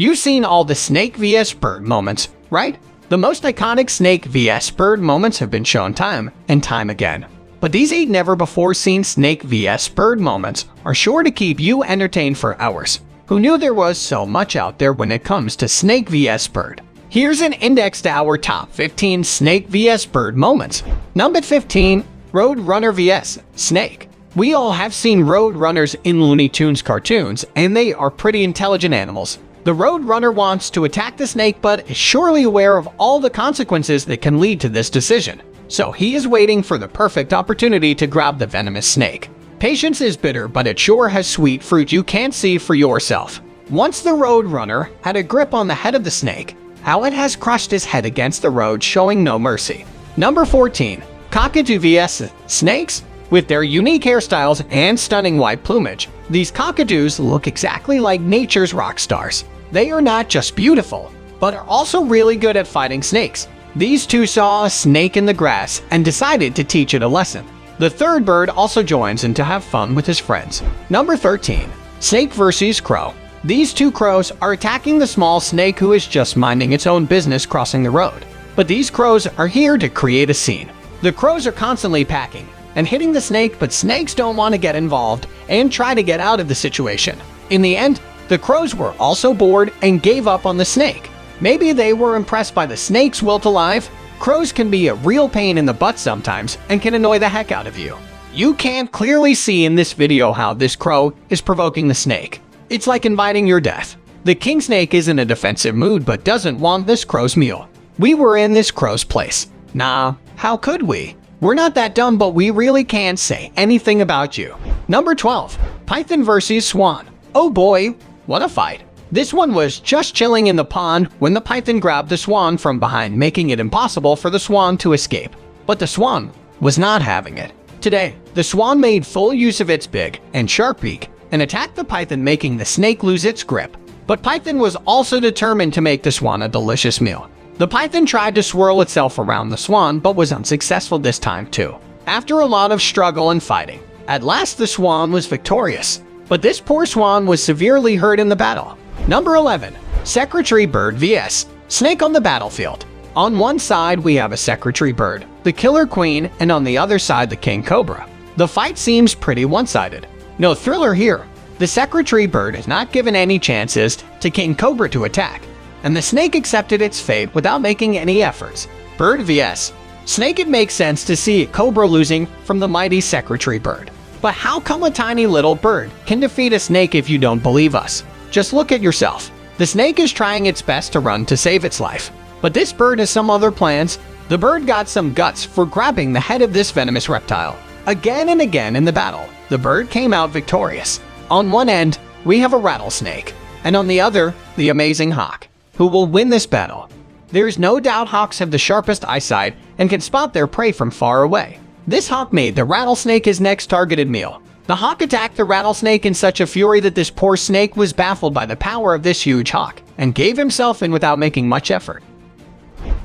You've seen all the snake vs bird moments, right? The most iconic snake vs bird moments have been shown time and time again. But these 8 never-before-seen snake vs bird moments are sure to keep you entertained for hours. Who knew there was so much out there when it comes to snake vs bird? Here's an index to our top 15 snake vs bird moments. Number 15. Road Runner vs Snake. We all have seen road runners in Looney Tunes cartoons, and they are pretty intelligent animals. The road runner wants to attack the snake but is surely aware of all the consequences that can lead to this decision. So he is waiting for the perfect opportunity to grab the venomous snake. Patience is bitter, but it sure has sweet fruit you can't see for yourself. Once the road runner had a grip on the head of the snake, how it has crushed his head against the road, showing no mercy. Number 14. Cockatoo vs Snakes. With their unique hairstyles and stunning white plumage, these cockatoos look exactly like nature's rock stars. They are not just beautiful, but are also really good at fighting snakes. These two saw a snake in the grass and decided to teach it a lesson. The third bird also joins in to have fun with his friends. Number 13. Snake vs Crow. These two crows are attacking the small snake who is just minding its own business crossing the road. But these crows are here to create a scene. The crows are constantly packing and hitting the snake, but snakes don't want to get involved and try to get out of the situation. In the end, the crows were also bored and gave up on the snake. Maybe they were impressed by the snake's will to live. Crows can be a real pain in the butt sometimes and can annoy the heck out of you. You can't clearly see in this video how this crow is provoking the snake. It's like inviting your death. The king snake is in a defensive mood but doesn't want this crow's meal. We were in this crow's place. Nah, how could we? We're not that dumb, but we really can't say anything about you. Number 12. Python vs Swan. Oh boy, what a fight. This one was just chilling in the pond when the python grabbed the swan from behind, making it impossible for the swan to escape. But the swan was not having it. Today, the swan made full use of its big and sharp beak and attacked the python, making the snake lose its grip. But Python was also determined to make the swan a delicious meal. The python tried to swirl itself around the swan but was unsuccessful this time too. After a lot of struggle and fighting, at last the swan was victorious. But this poor swan was severely hurt in the battle. Number 11. Secretary Bird vs Snake on the battlefield. On one side we have a secretary bird, the killer queen, and on the other side the king cobra. The fight seems pretty one-sided. No thriller here. The secretary bird is not given any chances to king cobra to attack, and the snake accepted its fate without making any efforts. Bird vs Snake. It makes sense to see cobra losing from the mighty secretary bird. But how come a tiny little bird can defeat a snake? If you don't believe us, just look at yourself. The snake is trying its best to run to save its life, but this bird has some other plans. The bird got some guts for grabbing the head of this venomous reptile. Again and again in the battle, the bird came out victorious. On one end, we have a rattlesnake, and on the other, the amazing hawk. Who will win this battle? There is no doubt hawks have the sharpest eyesight and can spot their prey from far away. This hawk made the rattlesnake his next targeted meal. The hawk attacked the rattlesnake in such a fury that this poor snake was baffled by the power of this huge hawk and gave himself in without making much effort.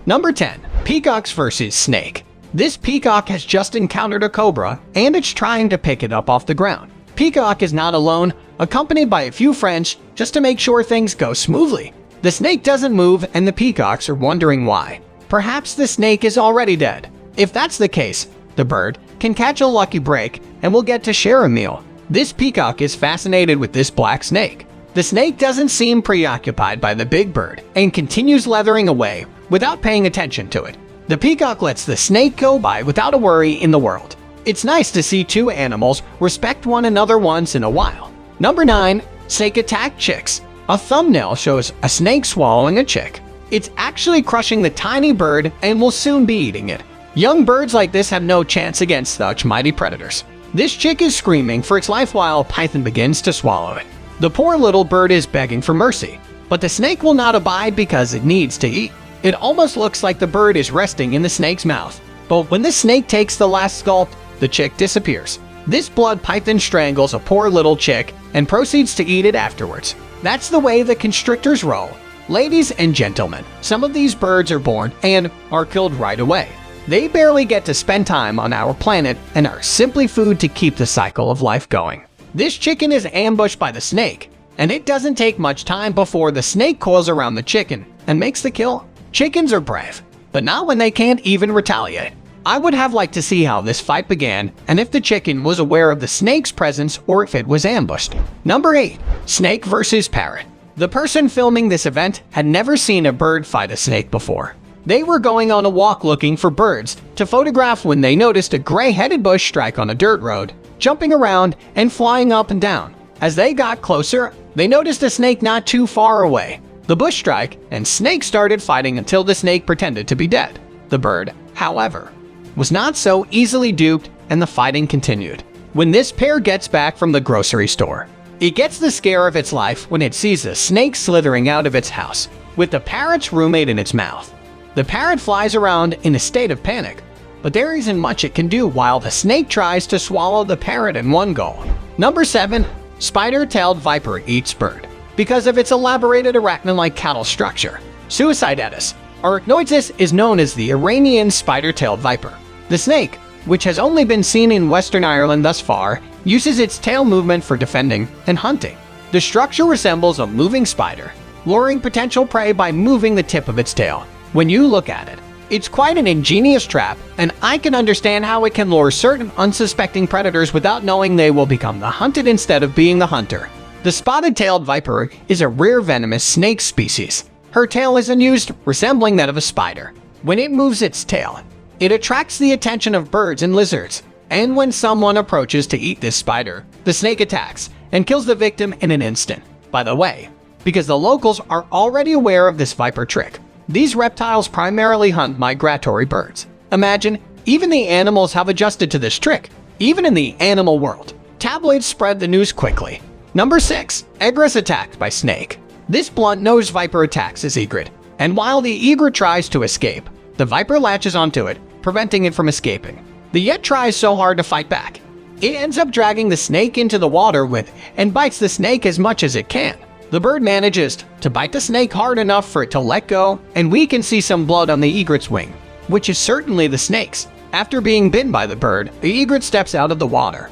Number 10. Peacocks vs Snake. This peacock has just encountered a cobra and it's trying to pick it up off the ground. Peacock is not alone, accompanied by a few friends just to make sure things go smoothly. The snake doesn't move and the peacocks are wondering why. Perhaps the snake is already dead. If that's the case, the bird can catch a lucky break and will get to share a meal. This peacock is fascinated with this black snake. The snake doesn't seem preoccupied by the big bird and continues leathering away without paying attention to it. The peacock lets the snake go by without a worry in the world. It's nice to see two animals respect one another once in a while. Number 9. Snake attack chicks. A thumbnail shows a snake swallowing a chick. It's actually crushing the tiny bird and will soon be eating it. Young birds like this have no chance against such mighty predators. This chick is screaming for its life while Python begins to swallow it. The poor little bird is begging for mercy, but the snake will not abide because it needs to eat. It almost looks like the bird is resting in the snake's mouth. But when the snake takes the last gulp, the chick disappears. This blood python strangles a poor little chick and proceeds to eat it afterwards. That's the way the constrictors roll. Ladies and gentlemen, some of these birds are born and are killed right away. They barely get to spend time on our planet and are simply food to keep the cycle of life going. This chicken is ambushed by the snake, and it doesn't take much time before the snake coils around the chicken and makes the kill. Chickens are brave, but not when they can't even retaliate. I would have liked to see how this fight began and if the chicken was aware of the snake's presence or if it was ambushed. Number 8. Snake versus Parrot. The person filming this event had never seen a bird fight a snake before. They were going on a walk looking for birds to photograph when they noticed a gray-headed bush strike on a dirt road, jumping around and flying up and down. As they got closer, they noticed a snake not too far away. The bush strike and snake started fighting until the snake pretended to be dead. The bird, however, was not so easily duped and the fighting continued. When this pair gets back from the grocery store, it gets the scare of its life when it sees a snake slithering out of its house with the parrot's roommate in its mouth. The parrot flies around in a state of panic, but there isn't much it can do while the snake tries to swallow the parrot in one go. Number 7. Spider-tailed viper eats bird. Because of its elaborated arachnid-like cattle structure, Suicidatus arachnoides is known as the Iranian spider-tailed viper. The snake, which has only been seen in Western Ireland thus far, uses its tail movement for defending and hunting. The structure resembles a moving spider, luring potential prey by moving the tip of its tail. When you look at it, it's quite an ingenious trap, and I can understand how it can lure certain unsuspecting predators without knowing they will become the hunted instead of being the hunter. The spotted-tailed viper is a rare venomous snake species. Her tail is unused, resembling that of a spider. When it moves its tail, it attracts the attention of birds and lizards, and when someone approaches to eat this spider, the snake attacks and kills the victim in an instant. By the way, because the locals are already aware of this viper trick, these reptiles primarily hunt migratory birds. Imagine, even the animals have adjusted to this trick. Even in the animal world, tabloids spread the news quickly. Number 6. Egret attacked by snake. This blunt-nosed viper attacks his egret, and while the egret tries to escape, the viper latches onto it, preventing it from escaping. The yet tries so hard to fight back. It ends up dragging the snake into the water with and bites the snake as much as it can. The bird manages to bite the snake hard enough for it to let go, and we can see some blood on the egret's wing, which is certainly the snake's. After being bitten by the bird, the egret steps out of the water,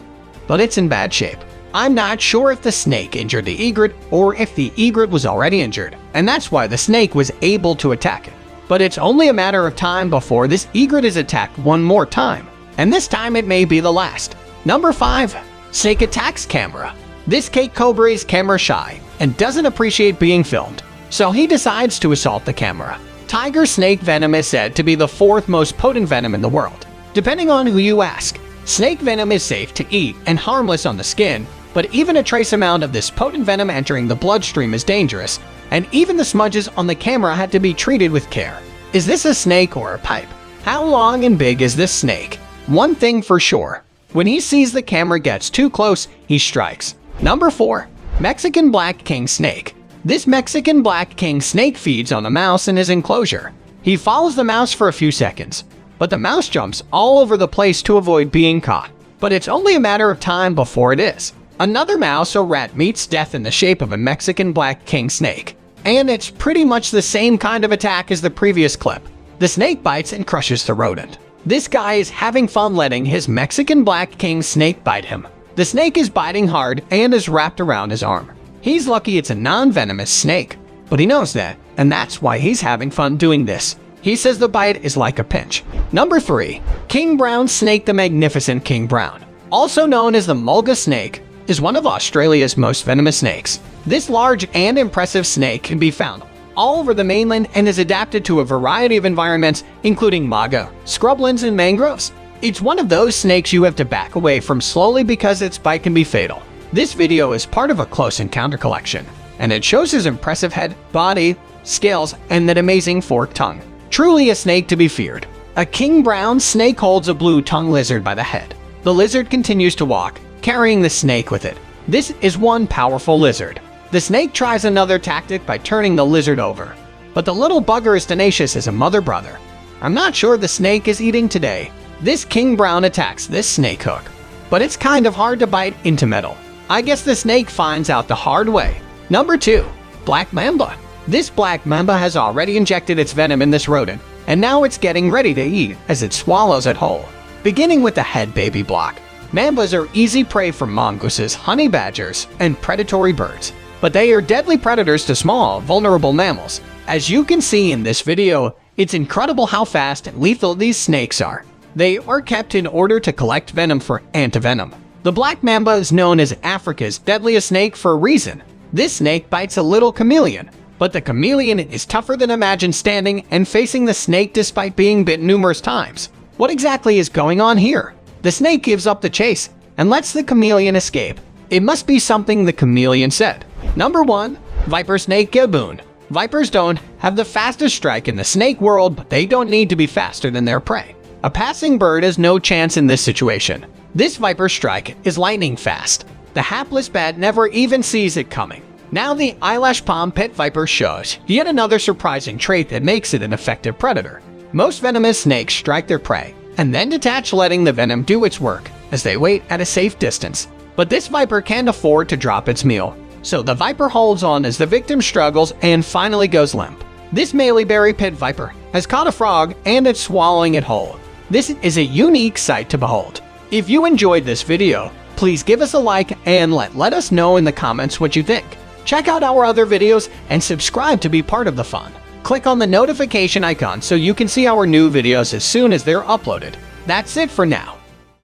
but it's in bad shape. I'm not sure if the snake injured the egret or if the egret was already injured, and that's why the snake was able to attack it. But it's only a matter of time before this egret is attacked one more time, and this time it may be the last. Number 5. Snake attacks camera. This cake cobra is camera shy and doesn't appreciate being filmed, so he decides to assault the camera. Tiger snake venom is said to be the 4th most potent venom in the world. Depending on who you ask, snake venom is safe to eat and harmless on the skin, but even a trace amount of this potent venom entering the bloodstream is dangerous, and even the smudges on the camera had to be treated with care. Is this a snake or a pipe? How long and big is this snake? One thing for sure, when he sees the camera gets too close, he strikes. Number 4. Mexican black king snake. This Mexican black king snake feeds on a mouse in his enclosure. He follows the mouse for a few seconds, but the mouse jumps all over the place to avoid being caught. But it's only a matter of time before it is. Another mouse or rat meets death in the shape of a Mexican black king snake. And it's pretty much the same kind of attack as the previous clip. The snake bites and crushes the rodent. This guy is having fun letting his Mexican black king snake bite him. The snake is biting hard and is wrapped around his arm. He's lucky it's a non-venomous snake, but he knows that, and that's why he's having fun doing this. He says the bite is like a pinch. Number 3. King Brown snake. The magnificent King Brown, also known as the mulga snake, is one of Australia's most venomous snakes. This large and impressive snake can be found all over the mainland and is adapted to a variety of environments, including maga, scrublands, and mangroves. It's one of those snakes you have to back away from slowly because its bite can be fatal. This video is part of a close encounter collection, and it shows his impressive head, body, scales, and that amazing forked tongue. Truly a snake to be feared. A King Brown snake holds a blue tongue lizard by the head. The lizard continues to walk, carrying the snake with it. This is one powerful lizard. The snake tries another tactic by turning the lizard over, but the little bugger is tenacious as a mother brother. I'm not sure the snake is eating today. This King Brown attacks this snake hook, but it's kind of hard to bite into metal. I guess the snake finds out the hard way. Number 2. Black Mamba. This black mamba has already injected its venom in this rodent, and now it's getting ready to eat as it swallows it whole. Beginning with the head baby block, mambas are easy prey for mongooses, honey badgers, and predatory birds. but they are deadly predators to small, vulnerable mammals. As you can see in this video, it's incredible how fast and lethal these snakes are. They are kept in order to collect venom for antivenom. The black mamba is known as Africa's deadliest snake for a reason. This snake bites a little chameleon, but the chameleon is tougher than imagined, standing and facing the snake despite being bitten numerous times. What exactly is going on here? The snake gives up the chase and lets the chameleon escape. It must be something the chameleon said. Number 1. Viper snake gaboon. Vipers don't have the fastest strike in the snake world, but they don't need to be faster than their prey. A passing bird has no chance in this situation. This viper strike is lightning fast. The hapless bat never even sees it coming. Now the eyelash palm pit viper shows yet another surprising trait that makes it an effective predator. Most venomous snakes strike their prey and then detach, letting the venom do its work as they wait at a safe distance. But this viper can't afford to drop its meal, so the viper holds on as the victim struggles and finally goes limp. This maleberry pit viper has caught a frog and it's swallowing it whole. This is a unique sight to behold. If you enjoyed this video, please give us a like and let us know in the comments what you think. Check out our other videos and subscribe to be part of the fun. Click on the notification icon so you can see our new videos as soon as they're uploaded. That's it for now.